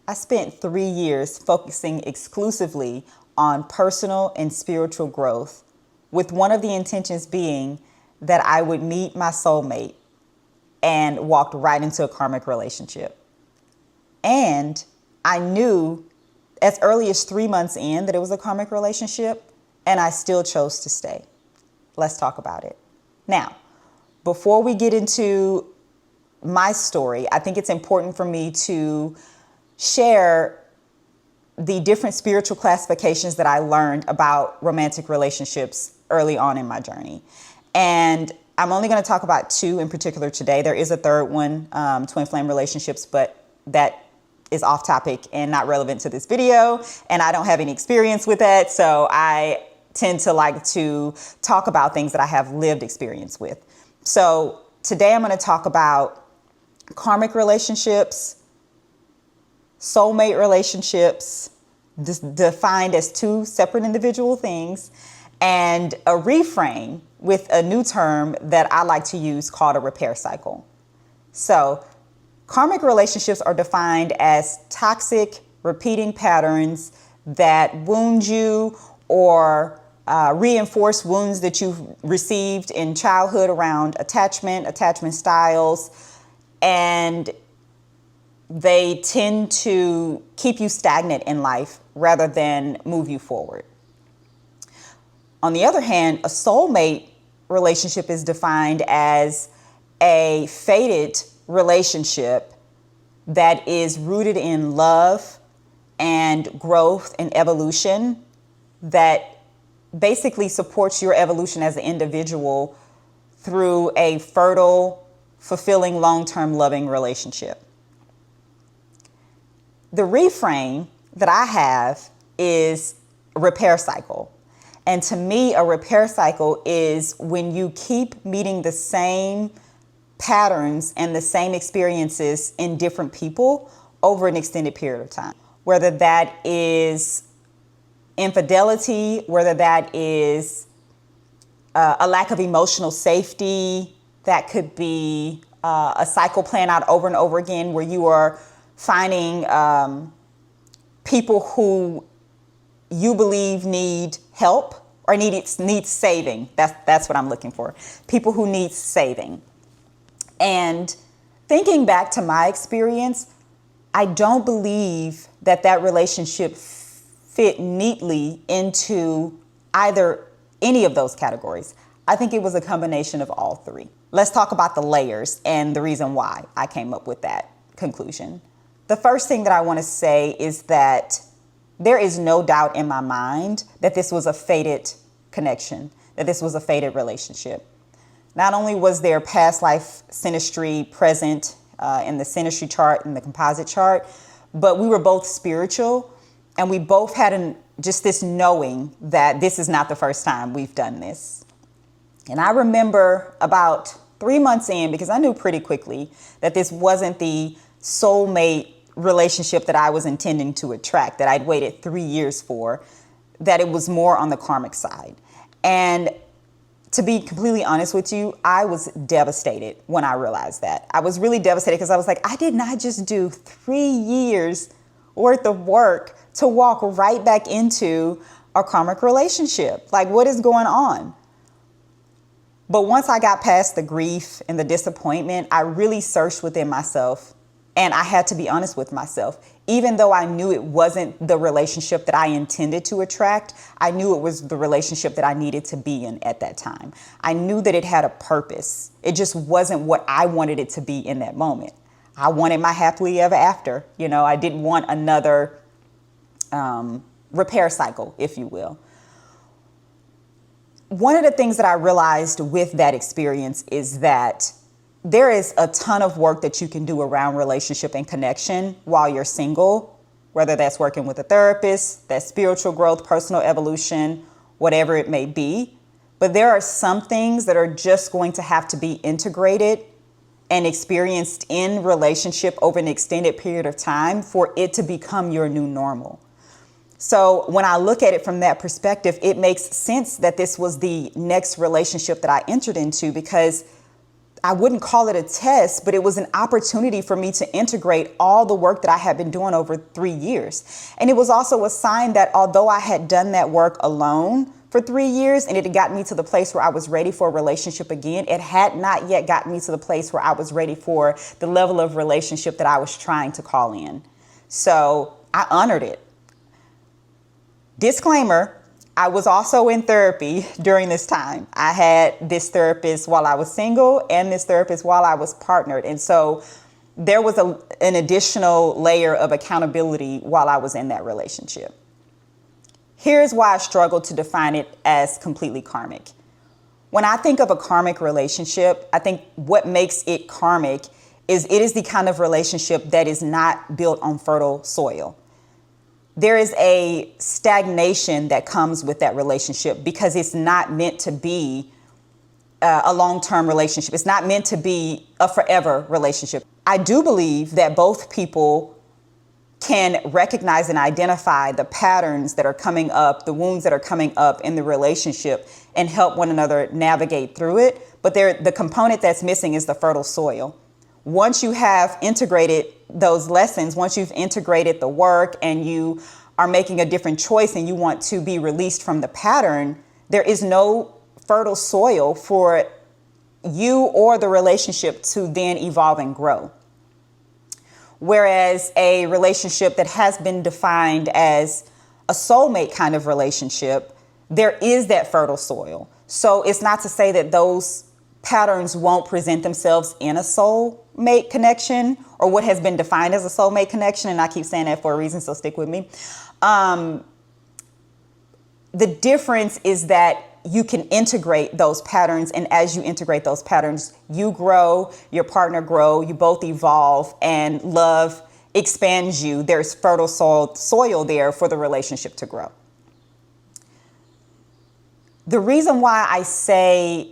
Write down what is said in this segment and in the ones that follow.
I spent 3 years focusing exclusively on personal and spiritual growth, with one of the intentions being that I would meet my soulmate, and walked right into a karmic relationship. And I knew as early as 3 months in that it was a karmic relationship, and I still chose to stay. Let's talk about it. Now, before we get into my story, I think it's important for me to share the different spiritual classifications that I learned about romantic relationships early on in my journey. And I'm only going to talk about two in particular today. There is a third one, twin flame relationships, but that is off topic and not relevant to this video. And I don't have any experience with that. So I tend to like to talk about things that I have lived experience with. So today I'm going to talk about karmic relationships, soulmate relationships, defined as two separate individual things, and a reframe with a new term that I like to use called a repair cycle. So karmic relationships are defined as toxic, repeating patterns that wound you or reinforce wounds that you've received in childhood around attachment styles, and they tend to keep you stagnant in life rather than move you forward. On the other hand, a soulmate relationship is defined as a fated relationship that is rooted in love and growth and evolution, that basically supports your evolution as an individual through a fertile, fulfilling, long-term loving relationship. The reframe that I have is a repair cycle. And to me, a repair cycle is when you keep meeting the same patterns and the same experiences in different people over an extended period of time. Whether that is infidelity, whether that is a lack of emotional safety, that could be a cycle playing out over and over again where you are finding people who you believe need help or need saving. That's what I'm looking for. People who need saving. And thinking back to my experience, I don't believe that relationship fit neatly into either any of those categories. I think it was a combination of all three. Let's talk about the layers and the reason why I came up with that conclusion. The first thing that I want to say is that there is no doubt in my mind that this was a fated connection, that this was a fated relationship. Not only was there past life synastry present in the synastry chart and the composite chart, but we were both spiritual, and we both had just this knowing that this is not the first time we've done this. And I remember about 3 months in, because I knew pretty quickly that this wasn't the soulmate relationship that I was intending to attract, that I'd waited 3 years for, that it was more on the karmic side. And to be completely honest with you, I was devastated when I realized that. I was really devastated because I was like, I did not just do 3 years worth of work to walk right back into a karmic relationship. Like, what is going on? But once I got past the grief and the disappointment, I really searched within myself, and I had to be honest with myself. Even though I knew it wasn't the relationship that I intended to attract, I knew it was the relationship that I needed to be in at that time. I knew that it had a purpose. It just wasn't what I wanted it to be in that moment. I wanted my happily ever after. You know, I didn't want another repair cycle, if you will. One of the things that I realized with that experience is that there is a ton of work that you can do around relationship and connection while you're single, whether that's working with a therapist, that's spiritual growth, personal evolution, whatever it may be. But there are some things that are just going to have to be integrated and experienced in relationship over an extended period of time for it to become your new normal. So when I look at it from that perspective, it makes sense that this was the next relationship that I entered into, because I wouldn't call it a test, but it was an opportunity for me to integrate all the work that I had been doing over 3 years. And it was also a sign that although I had done that work alone for 3 years and it had gotten me to the place where I was ready for a relationship again, it had not yet gotten me to the place where I was ready for the level of relationship that I was trying to call in. So I honored it. Disclaimer, I was also in therapy during this time. I had this therapist while I was single and this therapist while I was partnered. And so there was an additional layer of accountability while I was in that relationship. Here's why I struggle to define it as completely karmic. When I think of a karmic relationship, I think what makes it karmic is it is the kind of relationship that is not built on fertile soil. There is a stagnation that comes with that relationship because it's not meant to be a long-term relationship. It's not meant to be a forever relationship. I do believe that both people can recognize and identify the patterns that are coming up, the wounds that are coming up in the relationship and help one another navigate through it. But the component that's missing is the fertile soil. Once you have integrated those lessons, once you've integrated the work and you are making a different choice and you want to be released from the pattern, there is no fertile soil for you or the relationship to then evolve and grow. Whereas a relationship that has been defined as a soulmate kind of relationship, there is that fertile soil. So it's not to say that those patterns won't present themselves in a soulmate connection or what has been defined as a soulmate connection. And I keep saying that for a reason, so stick with me. The difference is that you can integrate those patterns. And as you integrate those patterns, you grow, your partner grow, you both evolve, and love expands you. There's fertile soil there for the relationship to grow. The reason why I say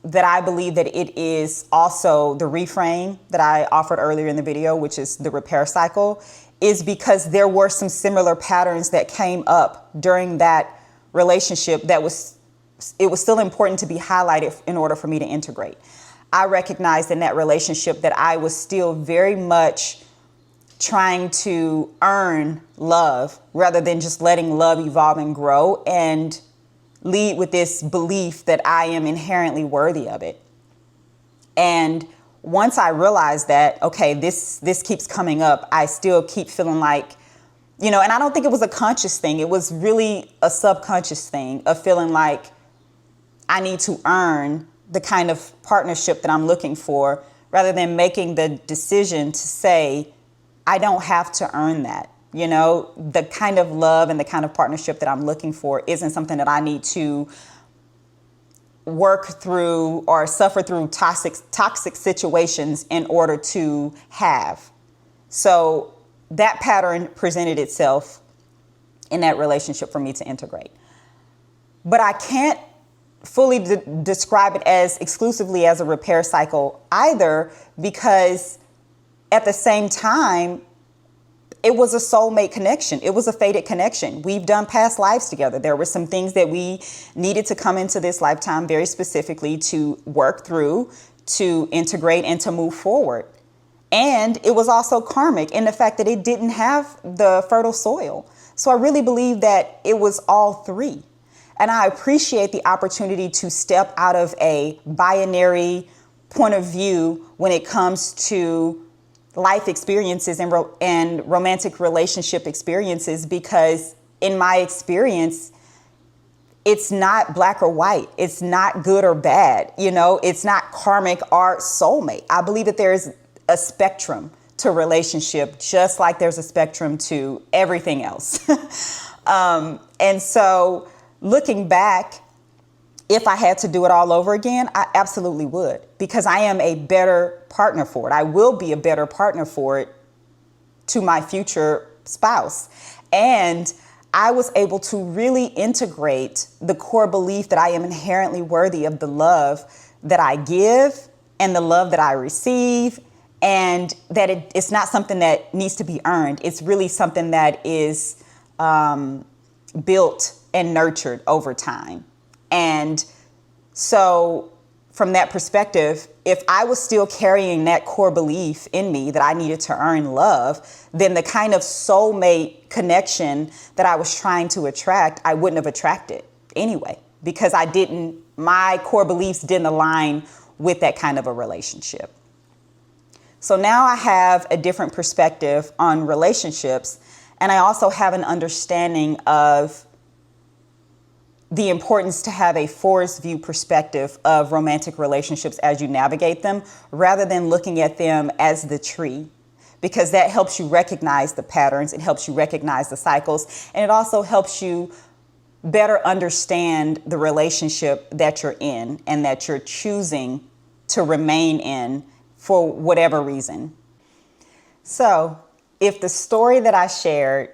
that I believe that it is also the reframe that I offered earlier in the video, which is the repair cycle, is because there were some similar patterns that came up during that relationship it was still important to be highlighted in order for me to integrate. I recognized in that relationship that I was still very much trying to earn love rather than just letting love evolve and grow and lead with this belief that I am inherently worthy of it. And once I realized that, okay, this keeps coming up, I still keep feeling like, and I don't think it was a conscious thing. It was really a subconscious thing of feeling like I need to earn the kind of partnership that I'm looking for rather than making the decision to say, I don't have to earn that. The kind of love and the kind of partnership that I'm looking for isn't something that I need to work through or suffer through toxic situations in order to have. So that pattern presented itself in that relationship for me to integrate. But I can't fully describe it as exclusively as a repair cycle either, because at the same time, it was a soulmate connection. It was a fated connection. We've done past lives together. There were some things that we needed to come into this lifetime very specifically to work through, to integrate, and to move forward. And it was also karmic in the fact that it didn't have the fertile soil. So I really believe that it was all three. And I appreciate the opportunity to step out of a binary point of view when it comes to life experiences and romantic relationship experiences, because in my experience, it's not black or white. It's not good or bad. It's not karmic or soulmate. I believe that there's a spectrum to relationship, just like there's a spectrum to everything else. And so looking back, if I had to do it all over again, I absolutely would, because I am a better partner for it. I will be a better partner for it to my future spouse. And I was able to really integrate the core belief that I am inherently worthy of the love that I give and the love that I receive, and that it's not something that needs to be earned. It's really something that is built and nurtured over time. And so from that perspective, if I was still carrying that core belief in me that I needed to earn love, then the kind of soulmate connection that I was trying to attract, I wouldn't have attracted anyway, because my core beliefs didn't align with that kind of a relationship. So now I have a different perspective on relationships, and I also have an understanding of the importance to have a forest view perspective of romantic relationships as you navigate them, rather than looking at them as the tree, because that helps you recognize the patterns, it helps you recognize the cycles, and it also helps you better understand the relationship that you're in and that you're choosing to remain in for whatever reason. So if the story that I shared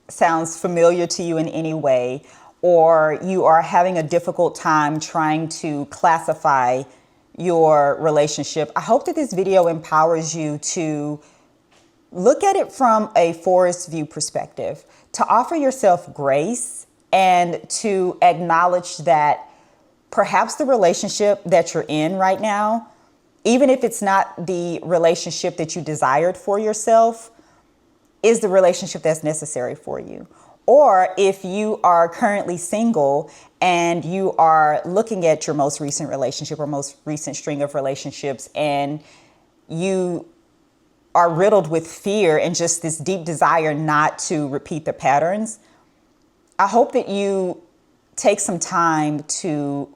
sounds familiar to you in any way, or you are having a difficult time trying to classify your relationship, I hope that this video empowers you to look at it from a forest view perspective, to offer yourself grace and to acknowledge that perhaps the relationship that you're in right now, even if it's not the relationship that you desired for yourself, is the relationship that's necessary for you. Or if you are currently single and you are looking at your most recent relationship or most recent string of relationships, and you are riddled with fear and just this deep desire not to repeat the patterns, I hope that you take some time to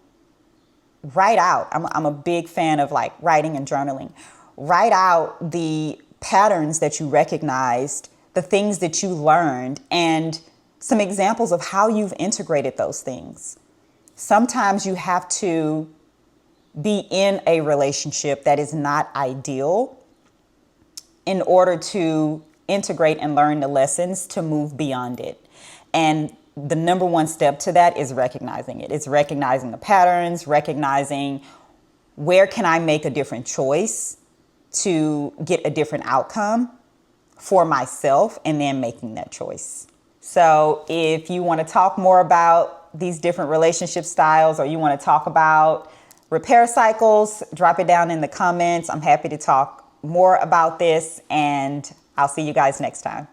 write out. I'm a big fan of like writing and journaling. Write out the patterns that you recognized, the things that you learned, and some examples of how you've integrated those things. Sometimes you have to be in a relationship that is not ideal in order to integrate and learn the lessons to move beyond it. And the number one step to that is recognizing it. It's recognizing the patterns, recognizing where can I make a different choice to get a different outcome for myself, and then making that choice. So if you want to talk more about these different relationship styles, or you want to talk about repair cycles, drop it down in the comments. I'm happy to talk more about this, and I'll see you guys next time.